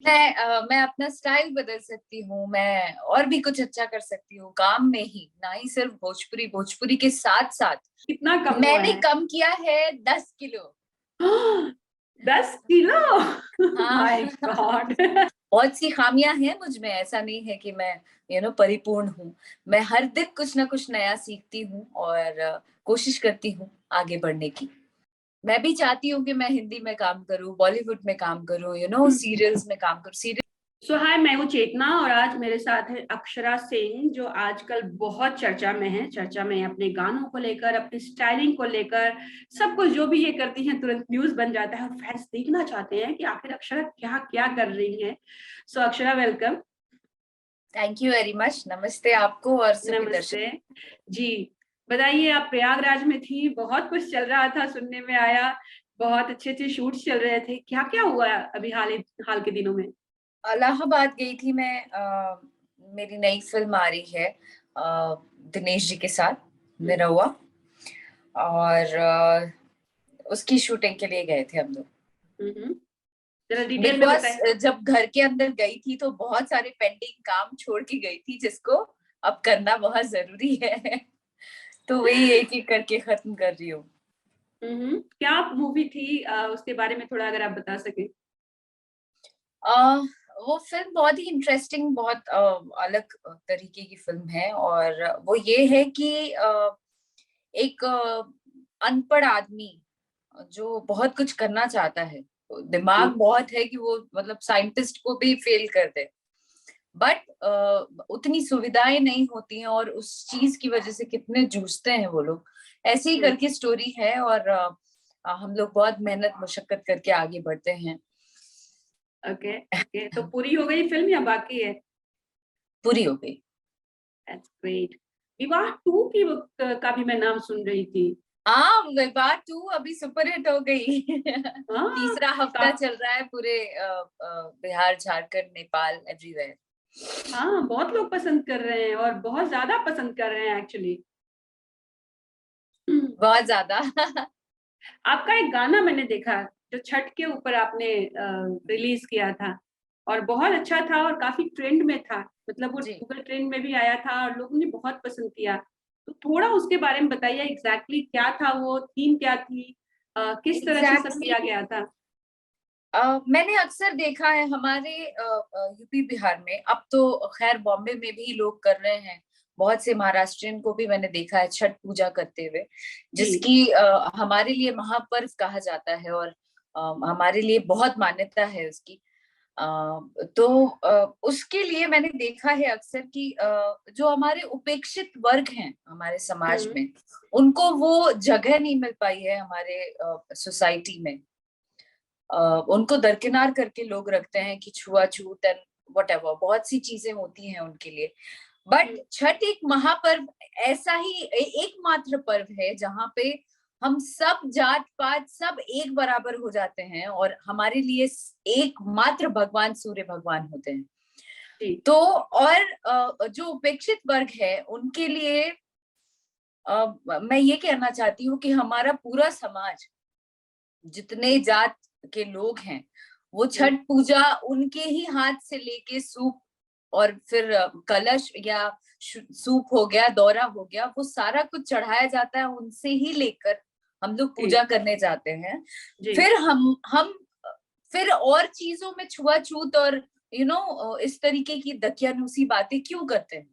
मैं अपना स्टाइल बदल सकती हूँ, मैं और भी कुछ अच्छा कर सकती हूँ काम में ही, ना ही सिर्फ भोजपुरी। भोजपुरी के साथ साथ कितना कम हुआ मैंने है? कम किया है 10 किलो। 10 किलो? हाँ। My God. बहुत सी खामियां हैं मुझ में, ऐसा नहीं है कि मैं परिपूर्ण हूँ। मैं हर दिन कुछ ना कुछ नया सीखती हूँ और कोशिश करती हूँ आगे बढ़ने की। मैं भी चाहती हूँ कि मैं हिंदी में काम करूँ, बॉलीवुड में काम करूँ, सीरियल्स में काम करूँ। सो हाय, मैं हूँ चेतना और आज मेरे साथ है अक्षरा सिंह, जो आजकल बहुत चर्चा में है। चर्चा में है अपने गानों को लेकर, अपनी स्टाइलिंग को लेकर, सब कुछ जो भी ये करती हैं तुरंत न्यूज बन जाता है और फैंस देखना चाहते हैं कि आखिर अक्षरा क्या क्या कर रही है। So Akshara, welcome. Thank you very much. नमस्ते आपको और सभी दर्शक। नमस्ते जी। बताइए, आप प्रयागराज में थी, बहुत कुछ चल रहा था, सुनने में आया, बहुत अच्छे अच्छे शूट्स चल रहे थे, क्या क्या हुआ अभी हाल के दिनों में? इलाहाबाद गई थी मैं। मेरी नई फिल्म आ रही है दिनेश जी के साथ, हम्म। मेरा हुआ। और उसकी शूटिंग के लिए गए थे हम लोग। हम्म। जरा डिटेल में बिकॉज बताएं। जब घर के अंदर गई थी तो बहुत सारे पेंडिंग काम छोड़ के गई थी, जिसको अब करना बहुत जरूरी है। तो वही एक एक करके खत्म कर रही हूँ। क्या मूवी थी, उसके बारे में थोड़ा अगर आप बता सके। अ, वो फिल्म बहुत ही इंटरेस्टिंग, बहुत अलग तरीके की फिल्म है। और वो ये है कि एक अनपढ़ आदमी जो बहुत कुछ करना चाहता है, दिमाग जी। बहुत है कि वो मतलब साइंटिस्ट को भी फेल कर दे, बट उतनी सुविधाएं नहीं होती हैं और उस चीज की वजह से कितने जूझते हैं वो लोग। ऐसे ही हम्म। करके स्टोरी है। और हम लोग बहुत मेहनत मशक्कत करके आगे बढ़ते हैं। ओके ओके, तो पूरी हो गई फिल्म या बाकी है? पूरी हो गई। That's great. विवाह 2 की का भी मैं नाम सुन रही थी। हाँ, विवाह 2 अभी सुपर हिट हो गई। हाँ। तीसरा हफ्ता का, चल रहा है पूरे बिहार, झारखंड, नेपाल, एवरीवेयर। हाँ, बहुत लोग पसंद कर रहे हैं और बहुत ज्यादा पसंद कर रहे हैं एक्चुअली। बहुत ज्यादा। आपका एक गाना मैंने देखा जो छठ के ऊपर आपने रिलीज किया था, और बहुत अच्छा था और काफी ट्रेंड में था। मतलब वो जी। गूगल ट्रेंड में भी आया था और लोगों ने बहुत पसंद किया। तो थोड़ा उसके बारे में बताइए, एग्जैक्टली क्या था, वो थीम क्या थी, किस तरह से सब एग्जैक्टली किया गया था? मैंने अक्सर देखा है हमारे यूपी बिहार में। अब तो खैर बॉम्बे में भी लोग कर रहे हैं। बहुत से महाराष्ट्रियन को भी मैंने देखा है छठ पूजा करते हुए, जी। जिसकी हमारे लिए महापर्व कहा जाता है। और हमारे लिए बहुत मान्यता है उसकी। तो उसके लिए मैंने देखा है अक्सर कि जो हमारे उपेक्षित वर्ग हैं हमारे समाज हम्म। में, उनको वो जगह नहीं मिल पाई है हमारे सोसाइटी में। उनको दरकिनार करके लोग रखते हैं कि छुआछूत एंड वट एवर, बहुत सी चीजें होती हैं उनके लिए। बट हम्म। छठ एक महापर्व, ऐसा ही एकमात्र पर्व है जहाँ पे हम सब जात पात सब एक बराबर हो जाते हैं और हमारे लिए एकमात्र भगवान सूर्य भगवान होते हैं। जी। तो और जो उपेक्षित वर्ग है उनके लिए मैं ये कहना चाहती हूँ कि हमारा पूरा समाज, जितने जात के लोग हैं, वो हम्म। छठ पूजा उनके ही हाथ से लेके सूप और फिर कलश या सूप हो गया, दौरा हो गया, वो सारा कुछ चढ़ाया जाता है उनसे ही लेकर हम लोग जी। पूजा करने जाते हैं। जी। फिर हम फिर और चीजों में छुआछूत और इस तरीके की दकियानूसी बातें क्यों करते हैं?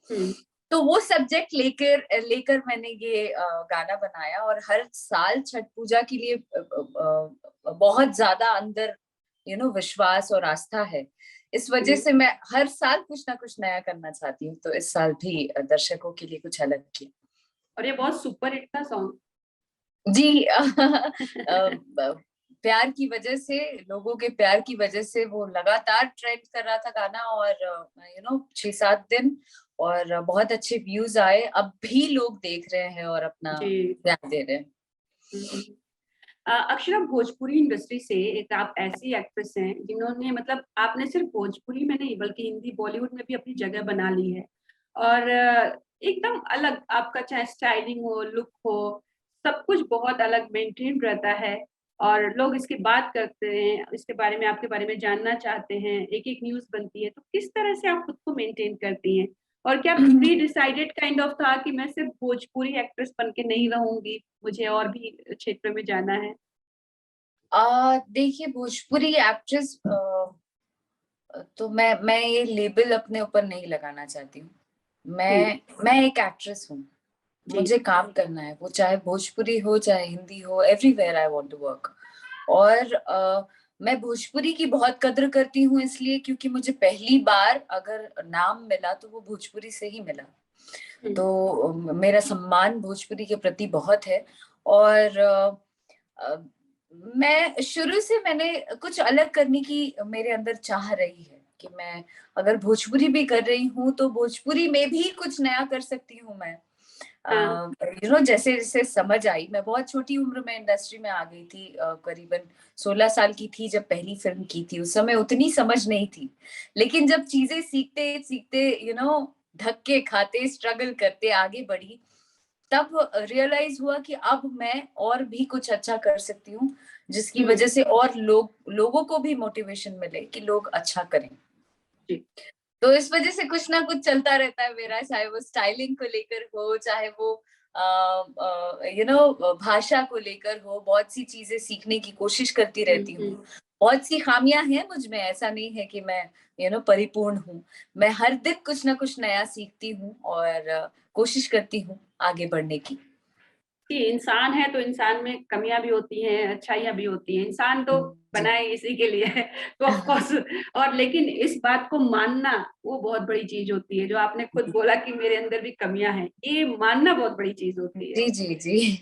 हम्म। तो वो सब्जेक्ट लेकर लेकर मैंने ये गाना बनाया। और हर साल छठ पूजा के लिए बहुत ज्यादा अंदर विश्वास और आस्था है। इस वजह हम्म। से मैं हर साल कुछ ना कुछ नया करना चाहती हूँ, तो इस साल भी दर्शकों के लिए कुछ अलग किया। और ये बहुत सुपर हिट था सॉन्ग। जी। प्यार की वजह से, लोगों के प्यार की वजह से वो लगातार ट्रेंड कर रहा था गाना। और 6-7 दिन और बहुत अच्छे व्यूज आए। अब भी लोग देख रहे हैं और अपना जी। प्यार दे रहे हैं। हम्म। अक्षरा, भोजपुरी इंडस्ट्री से एक आप ऐसी एक्ट्रेस हैं जिन्होंने, मतलब आपने सिर्फ भोजपुरी में नहीं बल्कि हिंदी बॉलीवुड में भी अपनी जगह बना ली है। और एकदम अलग आपका, चाहे स्टाइलिंग हो, लुक हो, सब कुछ बहुत अलग मेंटेन रहता है। और लोग इसकी बात करते हैं, इसके बारे में, आपके बारे में जानना चाहते हैं, एक एक न्यूज बनती है, तो किस तरह से आप खुद को मेंटेन करती हैं? और क्या प्री डिसाइडेड काइंड ऑफ था कि मैं सिर्फ भोजपुरी एक्ट्रेस बन के नहीं रहूंगी, मुझे और भी क्षेत्र में जाना है? देखिए, भोजपुरी एक्ट्रेस तो मैं ये लेबल अपने ऊपर नहीं लगाना चाहती हूँ। मैं एक एक्ट्रेस हूँ, मुझे काम करना है, वो चाहे भोजपुरी हो चाहे हिंदी हो, everywhere I want to work. और मैं भोजपुरी की बहुत कद्र करती हूँ, इसलिए क्योंकि मुझे पहली बार अगर नाम मिला तो वो भोजपुरी से ही मिला। तो मेरा सम्मान भोजपुरी के प्रति बहुत है। और मैं शुरू से मैंने कुछ अलग करने की मेरे अंदर चाह रही है कि मैं अगर भोजपुरी भी कर रही हूँ तो भोजपुरी में भी कुछ नया कर सकती हूँ मैं। जैसे जैसे समझ आई, मैं बहुत छोटी उम्र में इंडस्ट्री में आ गई थी, करीबन 16 साल की थी जब पहली फिल्म की थी। उस समय उतनी समझ नहीं थी, लेकिन जब चीजें सीखते सीखते धक्के खाते स्ट्रगल करते आगे बढ़ी, तब रियलाइज हुआ कि अब मैं और भी कुछ अच्छा कर सकती हूँ, जिसकी वजह से और लोगों को भी मोटिवेशन मिले कि लोग अच्छा करें। तो इस वजह से कुछ ना कुछ चलता रहता है मेरा, चाहे वो स्टाइलिंग को लेकर हो, चाहे वो भाषा को लेकर हो। बहुत सी चीजें सीखने की कोशिश करती रहती हूँ। बहुत सी खामियां हैं मुझ में, ऐसा नहीं है कि मैं परिपूर्ण हूँ। मैं हर दिन कुछ ना कुछ नया सीखती हूँ और कोशिश करती हूँ आगे बढ़ने की। कि इंसान है तो इंसान में कमियां भी होती हैं, अच्छाइयां भी होती हैं, इंसान तो बना है इसी के लिए है, तो ऑफ कोर्स। और लेकिन इस बात को मानना वो बहुत बड़ी चीज होती है, जो आपने खुद बोला कि मेरे अंदर भी कमियां हैं, ये मानना बहुत बड़ी चीज होती है। जी जी जी।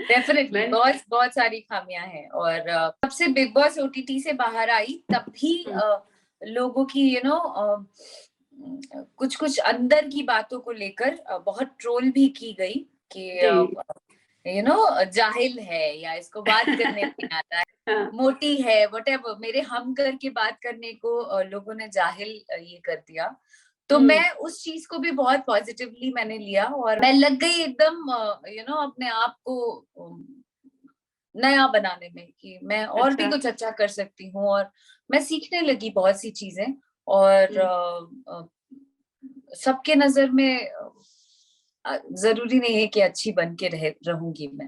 डेफिनेटली बहुत बहुत सारी खामियां हैं। और तब से बिग बॉस ओटीटी से बाहर आई, तब भी लोगों की कुछ कुछ अंदर की बातों को लेकर बहुत ट्रोल भी की गई कि जाहिल है, या इसको बात करने नहीं आता है, मोटी है, व्हाटएवर। मेरे हम करके बात करने को लोगों ने जाहिल ये कर दिया। तो मैं उस चीज को भी बहुत पॉजिटिवली मैंने लिया और मैं लग गई एकदम अपने आप को नया बनाने में कि मैं और भी कुछ अच्छा कर सकती हूँ। और मैं सीखने लगी बहुत सी चीजें। और सबके नजर में जरूरी नहीं है कि अच्छी बन के रहूंगी मैं,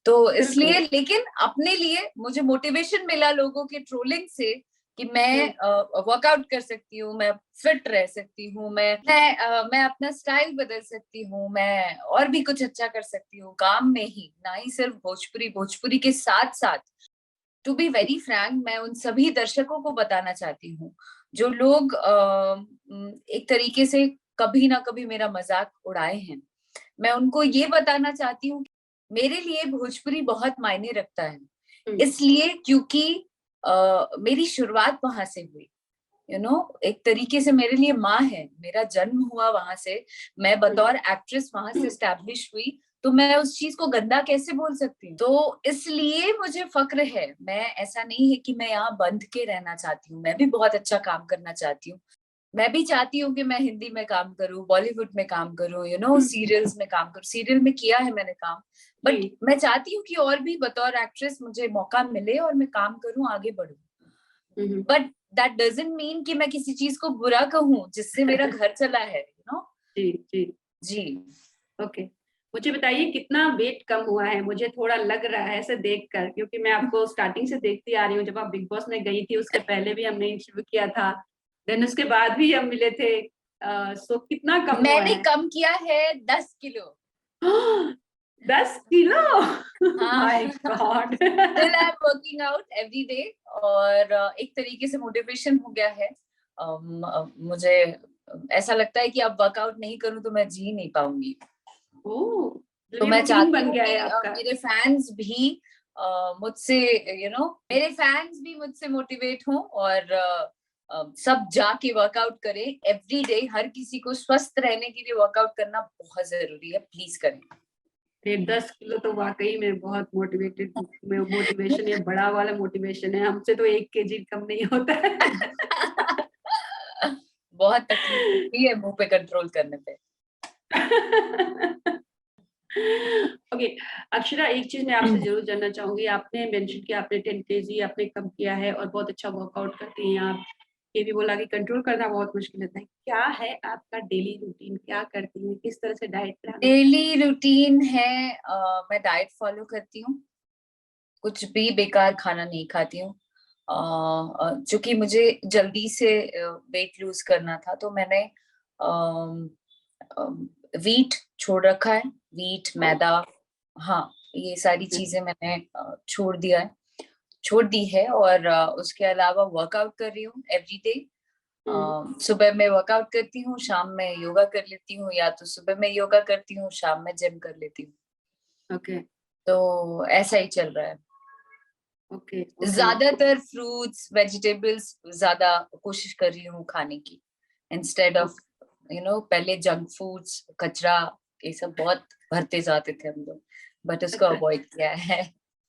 तो इसलिए। लेकिन अपने लिए मुझे मोटिवेशन मिला लोगों के ट्रोलिंग से कि मैं वर्कआउट कर सकती हूँ, मैं फिट रह सकती हूँ, मैं अपना स्टाइल बदल सकती हूँ, मैं और भी कुछ अच्छा कर सकती हूँ काम में ही, ना ही सिर्फ भोजपुरी के साथ साथ। टू बी वेरी फ्रैंक, मैं उन सभी दर्शकों को बताना चाहती हूँ जो लोग एक तरीके से कभी ना कभी मेरा मजाक उड़ाए हैं। मैं उनको ये बताना चाहती हूँ, मेरे लिए भोजपुरी बहुत मायने रखता है, इसलिए क्योंकि मेरी शुरुआत वहां से हुई। एक तरीके से मेरे लिए माँ है, मेरा जन्म हुआ वहां से, मैं बतौर एक्ट्रेस वहां से एस्टैब्लिश हुई, तो मैं उस चीज को गंदा कैसे बोल सकती हूँ? तो इसलिए मुझे फक्र है। मैं ऐसा नहीं है कि मैं यहाँ बंध के रहना चाहती हूँ, मैं भी बहुत अच्छा काम करना चाहती हूँ। मैं भी चाहती हूँ कि मैं हिंदी में काम करूँ, बॉलीवुड में काम करूँ, सीरियल्स में काम करूँ। सीरियल में किया है मैंने काम, बट मैं चाहती हूँ कि और भी बतौर एक्ट्रेस मुझे मौका मिले और मैं काम करूँ, आगे बढ़ूँ। बट दैट डजंट मीन कि मैं किसी चीज को बुरा कहूँ जिससे मेरा घर चला है, जी जी जी। ओके, मुझे बताइए कितना वेट कम हुआ है? मुझे थोड़ा लग रहा है ऐसे देखकर, क्योंकि मैं आपको स्टार्टिंग से देखती आ रही हूँ। जब आप बिग बॉस में गई थी उसके पहले भी हमने इंटरव्यू किया था, देन उसके बाद भी हम मिले थे। सो कितना कम हुआ मैंने है? कम किया है 10 किलो। 10 किलो? हाँ। My God. Still I'm working out every day और एक तरीके से मोटिवेशन हो गया है। मुझे ऐसा लगता है कि अब वर्कआउट नहीं करूं तो मैं जी नहीं पाऊंगी। तो मैं चाहती हूँ कि मेरे फैंस भी मुझसे मेरे फैंस भी मुझसे मोटिवेट हों और सब जाके वर्कआउट करें एवरी डे। हर किसी को स्वस्थ रहने के लिए वर्कआउट करना बहुत जरूरी है, प्लीज करें। 10 किलो तो वाकई में बहुत मोटिवेशन है, बड़ा वाला मोटिवेशन है। हमसे तो 1 केजी कम नहीं होता है। बहुत तकलीफ होती है मुंह पे कंट्रोल करने पे। ओके, अक्षरा, एक चीज मैं आपसे जरूर जानना चाहूंगी। आपने मेंशन किया आपने 10 केजी आपने कम किया है और बहुत अच्छा वर्कआउट करती हैं आप। ये भी बोला कि कंट्रोल करना बहुत मुश्किल होता है। क्या है आपका डेली रूटीन, क्या करती हैं, किस तरह से डाइट प्लान? डेली रूटीन है, मैं डाइट फॉलो करती हूँ, कुछ भी बेकार खाना नहीं खाती हूँ। चूंकि मुझे जल्दी से वेट लूज करना था तो मैंने वीट छोड़ रखा है, वीट, मैदा, हाँ, ये सारी चीजें मैंने छोड़ दी है। और उसके अलावा वर्कआउट कर रही हूँ एवरी डे। सुबह में वर्कआउट करती हूँ, शाम में योगा कर लेती हूँ, या तो सुबह में योगा करती हूँ, शाम में जिम कर लेती हूँ। ओके तो ऐसा ही चल रहा है। ओके। ज्यादातर फ्रूट्स वेजिटेबल्स ज्यादा कोशिश कर रही हूँ खाने की, इंस्टेड ऑफ पहले जंक फूड्स, कचरा, ये सब बहुत भरते जाते थे हम लोग, बट उसको अवॉइड किया है।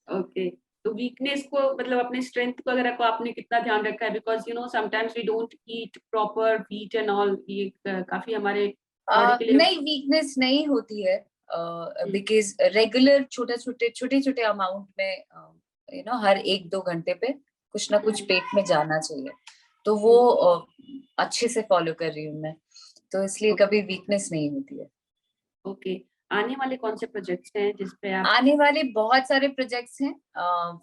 ओके, तो वीकनेस को मतलब अपने स्ट्रेंथ वगैरह को आपने कितना ध्यान रखा है? Because sometimes we don't eat proper wheat and all, ये काफी हमारे बॉडी के लिए। नहीं, वीकनेस नहीं होती है, बिकॉज रेगुलर छोटे छोटे अमाउंट में हर 1-2 घंटे पे कुछ ना कुछ पेट में जाना चाहिए, तो वो अच्छे से फॉलो कर रही हूँ मैं, तो इसलिए कभी वीकनेस नहीं होती है। ओके, आने वाले कौन से प्रोजेक्ट्स हैं जिसपे आप? आने वाले बहुत सारे प्रोजेक्ट्स हैं,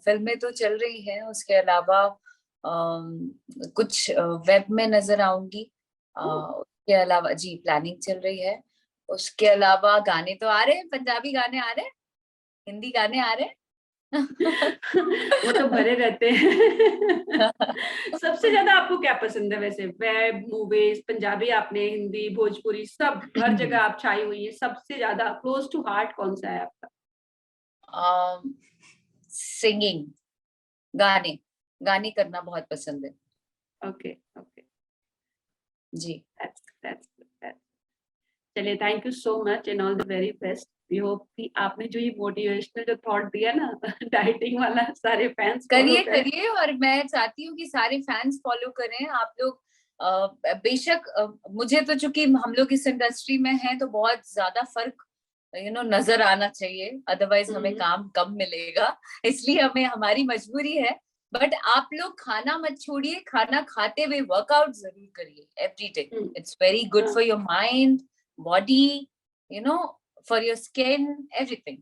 फिल्में तो चल रही हैं, उसके अलावा कुछ वेब में नजर आऊंगी, उसके अलावा जी प्लानिंग चल रही है। उसके अलावा गाने तो आ रहे हैं, पंजाबी गाने आ रहे हैं, हिंदी गाने आ रहे हैं। वो तो भरे रहते हैं। सबसे ज्यादा आपको क्या पसंद है वैसे? वेब, मूवीज, पंजाबी, आपने हिंदी, भोजपुरी, सब हर जगह आप छाई हुई है, सबसे ज्यादा क्लोज टू हार्ट कौन सा है आपका? सिंगिंग, गाने गाने करना बहुत पसंद है ओके ओके, जी। चलिए, thank you so much and all the very best. We hope कि आपने जो ये मोटिवेशनल जो थॉट दिया ना डाइटिंग वाला, सारे फैंस फॉलो करिए करें। करिए, और मैं चाहती हूँ कि सारे फैंस फॉलो करें आप लोग। बेशक मुझे तो चूंकि हम लोग इस इंडस्ट्री में हैं तो बहुत ज्यादा फर्क नजर आना चाहिए, अदरवाइज हमें काम कम मिलेगा, इसलिए हमें हमारी मजबूरी है। बट आप लोग खाना मत छोड़िए, खाना खाते हुए वर्कआउट जरूर करिए every day. It's very good for your mind, body, for your skin, everything.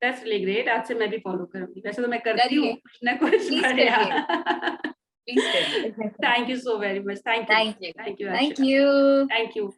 That's really great, आज से मैं भी फॉलो करूंगी, वैसे तो मैं करती हूँ करिए, कुछ ना कुछ, प्लीज बढ़िया। करिए, प्लीज करिए। Thank you so very much, thank you, thank you, thank you thank Akshara, you. Thank you.